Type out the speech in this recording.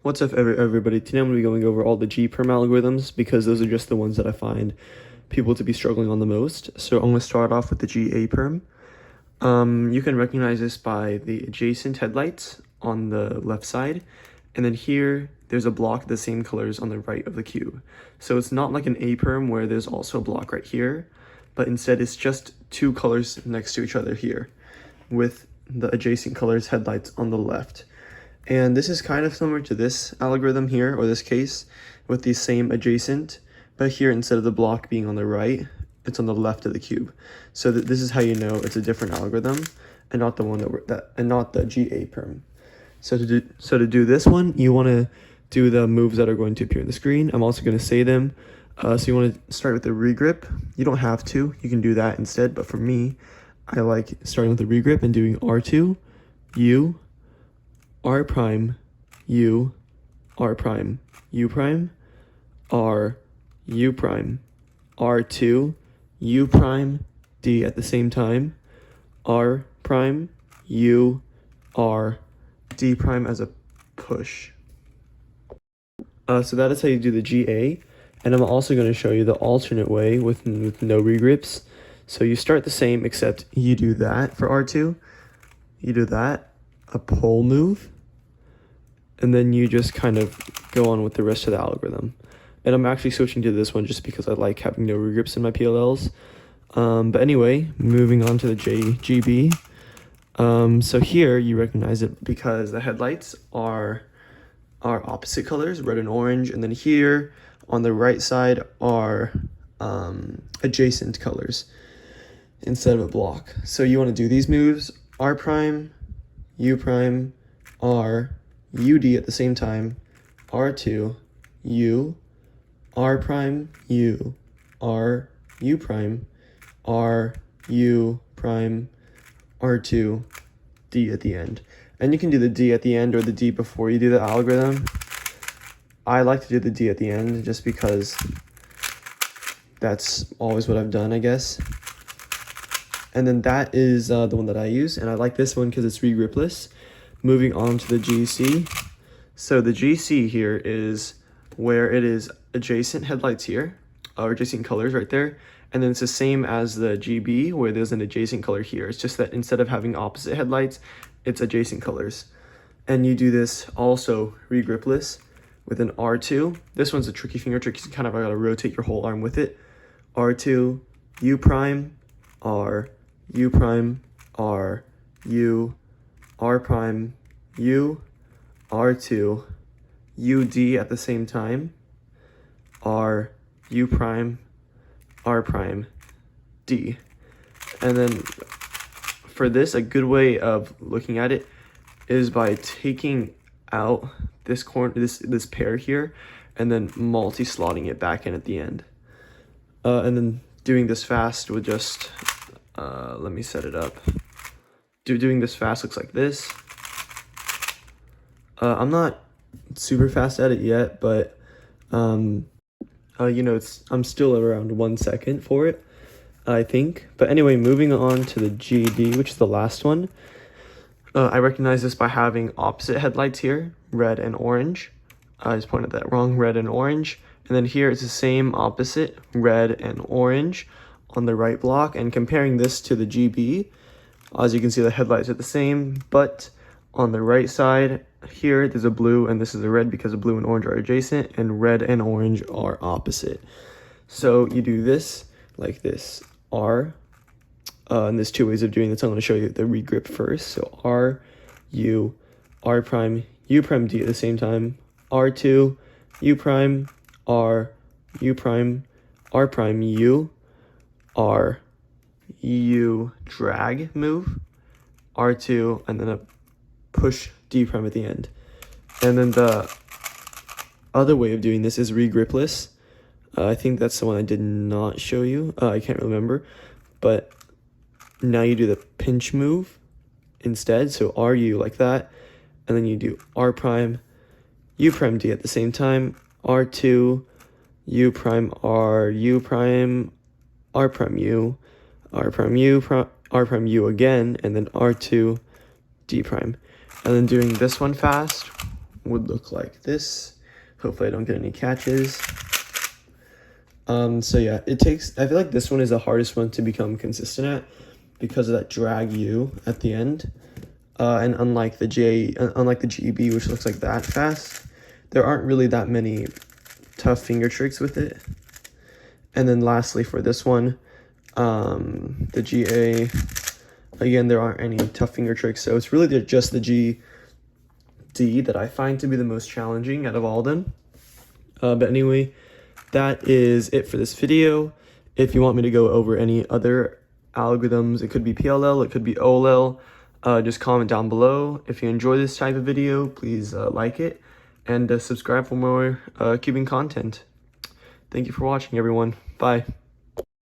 What's up, everybody? Today I'm going to be going over all the G-Perm algorithms because those are just the ones that I find people to be struggling on the most. So I'm going to start off with the G-A-Perm. You can recognize this by the adjacent headlights on the left side, and then here there's a block the same colors on the right of the cube. So it's not like an A-Perm where there's also a block right here, but instead it's just two colors next to each other here with the adjacent colors headlights on the left. And this is kind of similar to this algorithm here, or this case, with the same adjacent, but here instead of the block being on the right, it's on the left of the cube. So this is how you know it's a different algorithm and not the one and not the G-A-Perm. So to do this one, you want to do the moves that are going to appear on the screen. I'm also going to say them. So you want to start with the regrip. You don't have to. You can do that instead. But for me, I like starting with the regrip and doing R2, U, R prime, U, R prime, U prime, R, U prime, R2, U prime, D at the same time, R prime, U, R, D prime as a push. So that is how you do the GA, and I'm also going to show you the alternate way with no regrips. So you start the same, except you do that for R2, you do that, a pull move, and then you just kind of go on with the rest of the algorithm. And I'm actually switching to this one just because I like having no regrips in my PLLs. But anyway, moving on to the GB. So here you recognize it because the headlights are opposite colors, red and orange, and then here on the right side are adjacent colors instead of a block. So you want to do these moves: R prime, U prime, R, UD at the same time, R2, U, R prime, U, R, U prime, R, U prime, R2, D at the end. And you can do the D at the end or the D before you do the algorithm. I like to do the D at the end just because that's always what I've done, I guess. And then that is the one that I use, and I like this one because it's regripless. Moving on to the GC. So the GC here is where it is adjacent headlights here, or adjacent colors right there. And then it's the same as the GB where there's an adjacent color here. It's just that instead of having opposite headlights, it's adjacent colors. And you do this also regripless with an R2. This one's a tricky finger trick. You kind of gotta rotate your whole arm with it. R2, U prime, R, U prime, R, U, R prime, U, R2, UD at the same time, R, U prime, R prime, D. And then for this, a good way of looking at it is by taking out this corner, this pair here, and then multi-slotting it back in at the end. And then doing this fast with just, let me set it up. Doing this fast looks like this. I'm not super fast at it yet, but you know, I'm still around 1 second for it, I think. But anyway, moving on to the GD, which is the last one. I recognize this by having opposite headlights here, red and orange. I just pointed that wrong, red and orange. And then here it's the same opposite, red and orange on the right block. And comparing this to the GB, as you can see, the headlights are the same, but on the right side here, there's a blue and this is a red because the blue and orange are adjacent and red and orange are opposite. So you do this like this, R, and there's two ways of doing this. I'm going to show you the regrip first. So R, U, R prime, U prime, D at the same time, R2, U prime, R, U prime, R prime, U, R, U, drag move, R2, and then a push D prime at the end. And then the other way of doing this is regripless. I think that's the one I did not show you. I can't remember. But now you do the pinch move instead. So RU like that. And then you do R prime, U prime D at the same time. R2, U prime R, U prime, R prime U, R prime U, R prime U again, and then R2, D prime. And then doing this one fast would look like this. Hopefully I don't get any catches. So yeah, I feel like this one is the hardest one to become consistent at because of that drag U at the end. And unlike the GB, which looks like that fast, there aren't really that many tough finger tricks with it. And then lastly for this one, the GA, again, there aren't any tough finger tricks, so it's really just the GD that I find to be the most challenging out of all of them. But anyway, that is it for this video. If you want me to go over any other algorithms, it could be PLL, it could be OLL, just comment down below. If you enjoy this type of video, please like it, and subscribe for more cubing content. Thank you for watching, everyone. Bye.